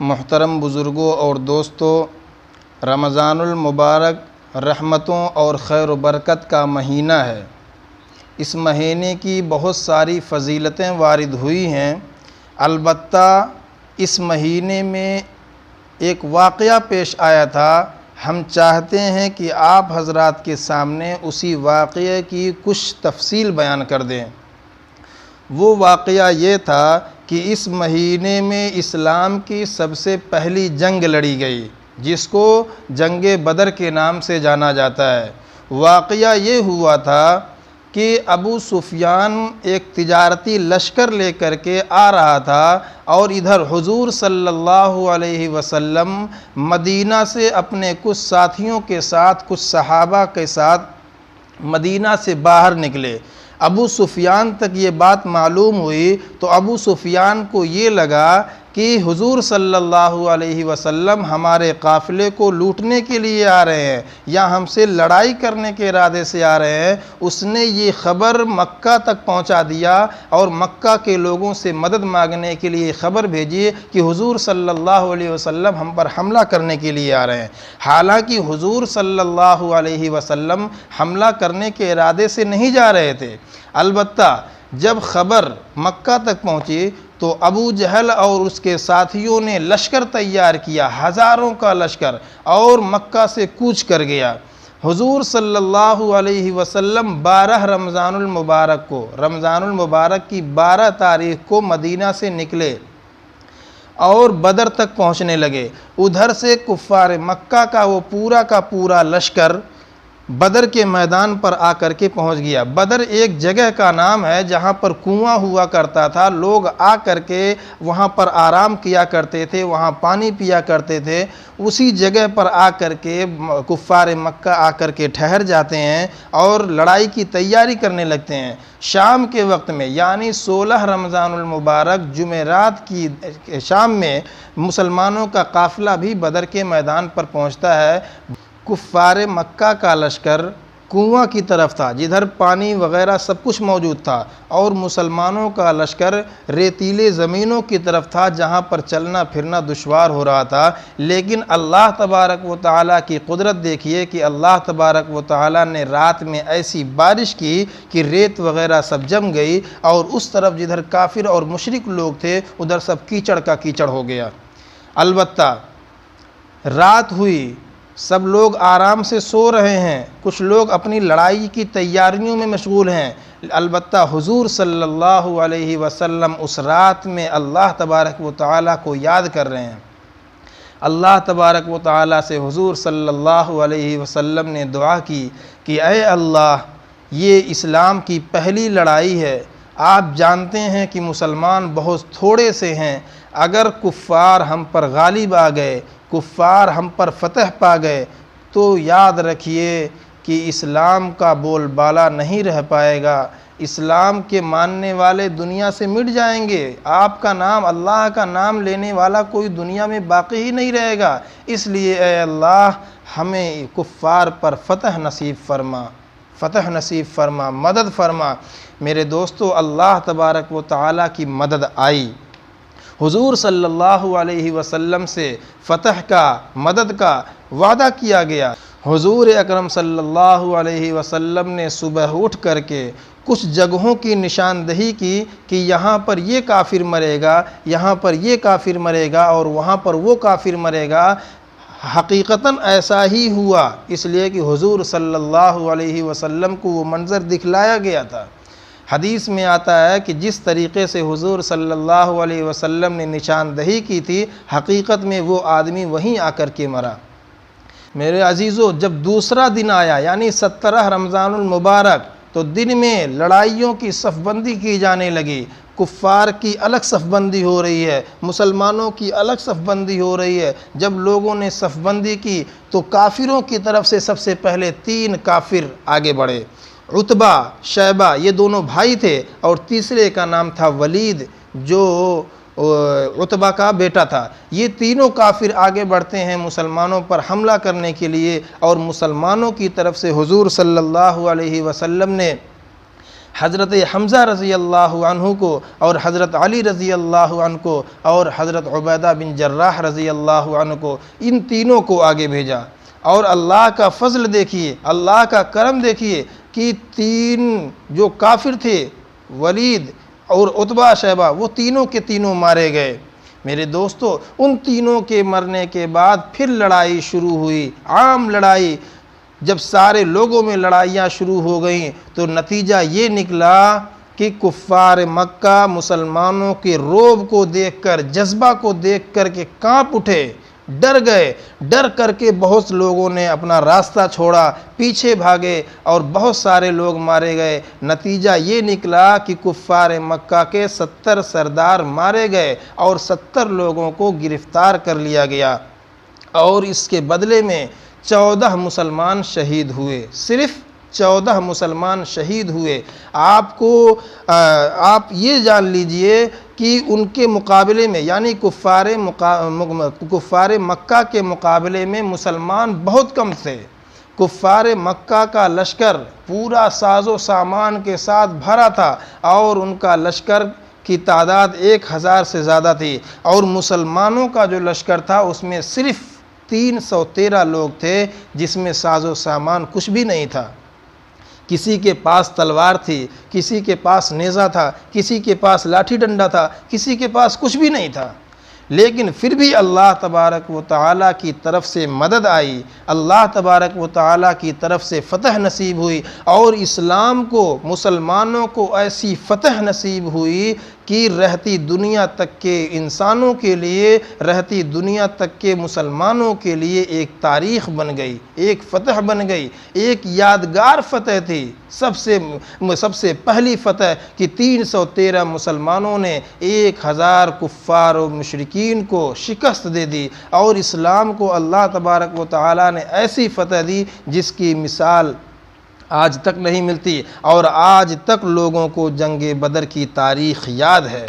محترم بزرگوں اور دوستوں، رمضان المبارک رحمتوں اور خیر و برکت کا مہینہ ہے۔ اس مہینے کی بہت ساری فضیلتیں وارد ہوئی ہیں۔ البتہ اس مہینے میں ایک واقعہ پیش آیا تھا، ہم چاہتے ہیں کہ آپ حضرات کے سامنے اسی واقعے کی کچھ تفصیل بیان کر دیں۔ وہ واقعہ یہ تھا کہ اس مہینے میں اسلام کی سب سے پہلی جنگ لڑی گئی، جس کو جنگ بدر کے نام سے جانا جاتا ہے۔ واقعہ یہ ہوا تھا کہ ابو سفیان ایک تجارتی لشکر لے کر کے آ رہا تھا، اور ادھر حضور صلی اللہ علیہ وسلم مدینہ سے اپنے کچھ ساتھیوں کے ساتھ، کچھ صحابہ کے ساتھ مدینہ سے باہر نکلے۔ ابو سفیان تک یہ بات معلوم ہوئی تو ابو سفیان کو یہ لگا کہ حضور صلی اللہ علیہ وسلم ہمارے قافلے کو لوٹنے کے لیے آ رہے ہیں یا ہم سے لڑائی کرنے کے ارادے سے آ رہے ہیں۔ اس نے یہ خبر مکہ تک پہنچا دیا اور مکہ کے لوگوں سے مدد مانگنے کے لیے خبر بھیجی کہ حضور صلی اللہ علیہ وسلم ہم پر حملہ کرنے کے لیے آ رہے ہیں۔ حالانکہ حضور صلی اللہ علیہ وسلم حملہ کرنے کے ارادے سے نہیں جا رہے تھے، البتہ جب خبر مکہ تک پہنچی تو ابو جہل اور اس کے ساتھیوں نے لشکر تیار کیا، ہزاروں کا لشکر، اور مکہ سے کوچ کر گیا۔ حضور صلی اللہ علیہ وسلم 12 رمضان المبارک کی 12 تاریخ کو مدینہ سے نکلے اور بدر تک پہنچنے لگے۔ ادھر سے کفار مکہ کا وہ پورا کا پورا لشکر بدر کے میدان پر آ کر کے پہنچ گیا۔ بدر ایک جگہ کا نام ہے جہاں پر کنواں ہوا کرتا تھا، لوگ آ کر کے وہاں پر آرام کیا کرتے تھے، وہاں پانی پیا کرتے تھے۔ اسی جگہ پر آ کر کے کفار مکہ آ کر کے ٹھہر جاتے ہیں اور لڑائی کی تیاری کرنے لگتے ہیں۔ شام کے وقت میں یعنی 16 رمضان المبارک جمعرات کی شام میں مسلمانوں کا قافلہ بھی بدر کے میدان پر پہنچتا ہے۔ کفار مکہ کا لشکر کنواں کی طرف تھا جدھر پانی وغیرہ سب کچھ موجود تھا، اور مسلمانوں کا لشکر ریتیلے زمینوں کی طرف تھا جہاں پر چلنا پھرنا دشوار ہو رہا تھا۔ لیکن اللہ تبارک و تعالیٰ کی قدرت دیکھیے کہ اللہ تبارک و تعالیٰ نے رات میں ایسی بارش کی کہ ریت وغیرہ سب جم گئی، اور اس طرف جدھر کافر اور مشرک لوگ تھے ادھر سب کیچڑ کا کیچڑ ہو گیا۔ البتہ رات ہوئی، سب لوگ آرام سے سو رہے ہیں، کچھ لوگ اپنی لڑائی کی تیاریوں میں مشغول ہیں۔ البتہ حضور صلی اللہ علیہ وسلم اس رات میں اللہ تبارک و تعالیٰ کو یاد کر رہے ہیں۔ اللہ تبارک و تعالیٰ سے حضور صلی اللہ علیہ وسلم نے دعا کی کہ اے اللہ، یہ اسلام کی پہلی لڑائی ہے، آپ جانتے ہیں کہ مسلمان بہت تھوڑے سے ہیں، اگر کفار ہم پر غالب آ گئے، کفار ہم پر فتح پا گئے تو یاد رکھیے کہ اسلام کا بول بالا نہیں رہ پائے گا، اسلام کے ماننے والے دنیا سے مٹ جائیں گے، آپ کا نام، اللہ کا نام لینے والا کوئی دنیا میں باقی ہی نہیں رہے گا۔ اس لیے اے اللہ ہمیں کفار پر فتح نصیب فرما، مدد فرما۔ میرے دوستو، اللہ تبارک و تعالیٰ کی مدد آئی۔ حضور صلی اللہ علیہ وسلم سے فتح کا، مدد کا وعدہ کیا گیا۔ حضور اکرم صلی اللہ علیہ وسلم نے صبح اٹھ کر کے کچھ جگہوں کی نشاندہی کی کہ یہاں پر یہ کافر مرے گا، یہاں پر یہ کافر مرے گا، اور وہاں پر وہ کافر مرے گا۔ حقیقتاً ایسا ہی ہوا، اس لیے کہ حضور صلی اللہ علیہ وسلم کو وہ منظر دکھلایا گیا تھا۔ حدیث میں آتا ہے کہ جس طریقے سے حضور صلی اللہ علیہ وسلم نے نشاندہی کی تھی، حقیقت میں وہ آدمی وہیں آ کر کے مرا۔ میرے عزیزو، جب دوسرا دن آیا یعنی 17 رمضان المبارک، تو دن میں لڑائیوں کی صف بندی کی جانے لگی۔ کفار کی الگ صف بندی ہو رہی ہے، مسلمانوں کی الگ صف بندی ہو رہی ہے۔ جب لوگوں نے صف بندی کی تو کافروں کی طرف سے سب سے پہلے 3 کافر آگے بڑھے۔ عتبہ، شیبہ، یہ دونوں بھائی تھے، اور تیسرے کا نام تھا ولید جو عتبہ کا بیٹا تھا۔ یہ تینوں کافر آگے بڑھتے ہیں مسلمانوں پر حملہ کرنے کے لیے، اور مسلمانوں کی طرف سے حضور صلی اللہ علیہ وسلم نے حضرت حمزہ رضی اللہ عنہ کو اور حضرت علی رضی اللہ عنہ کو اور حضرت عبیدہ بن جراح رضی اللہ عنہ کو، ان تینوں کو آگے بھیجا۔ اور اللہ کا فضل دیکھیے، اللہ کا کرم دیکھیے کہ تین جو کافر تھے، ولید اور عتبہ شیبہ، وہ تینوں کے تینوں مارے گئے۔ میرے دوستو، ان تینوں کے مرنے کے بعد پھر لڑائی شروع ہوئی، عام لڑائی۔ جب سارے لوگوں میں لڑائیاں شروع ہو گئیں تو نتیجہ یہ نکلا کہ کفار مکہ مسلمانوں کے رعب کو دیکھ کر، جذبہ کو دیکھ کر کے کانپ اٹھے، ڈر گئے۔ ڈر کر کے بہت لوگوں نے اپنا راستہ چھوڑا، پیچھے بھاگے اور بہت سارے لوگ مارے گئے۔ نتیجہ یہ نکلا کہ کفار مکہ کے 70 سردار مارے گئے اور 70 لوگوں کو گرفتار کر لیا گیا، اور اس کے بدلے میں 14 مسلمان شہید ہوئے، صرف 14 مسلمان شہید ہوئے۔ آپ یہ جان لیجئے کہ ان کے مقابلے میں، یعنی کفار مکہ کے مقابلے میں مسلمان بہت کم تھے۔ کفار مکہ کا لشکر پورا ساز و سامان کے ساتھ بھرا تھا، اور ان کا لشکر کی تعداد 1000 سے زیادہ تھی، اور مسلمانوں کا جو لشکر تھا اس میں صرف 313 لوگ تھے، جس میں ساز و سامان کچھ بھی نہیں تھا۔ کسی کے پاس تلوار تھی، کسی کے پاس نیزہ تھا، کسی کے پاس لاٹھی ڈنڈا تھا، کسی کے پاس کچھ بھی نہیں تھا۔ لیکن پھر بھی اللہ تبارک و تعالیٰ کی طرف سے مدد آئی، اللہ تبارک و تعالیٰ کی طرف سے فتح نصیب ہوئی، اور اسلام کو، مسلمانوں کو ایسی فتح نصیب ہوئی کہ رہتی دنیا تک کے انسانوں کے لیے، رہتی دنیا تک کے مسلمانوں کے لیے ایک تاریخ بن گئی، ایک فتح بن گئی، ایک یادگار فتح تھی۔ سب سے پہلی فتح کہ 313 مسلمانوں نے 1000 کفار و مشرکین کو شکست دے دی، اور اسلام کو اللہ تبارک و تعالیٰ نے ایسی فتح دی جس کی مثال آج تک نہیں ملتی، اور آج تک لوگوں کو جنگ بدر کی تاریخ یاد ہے۔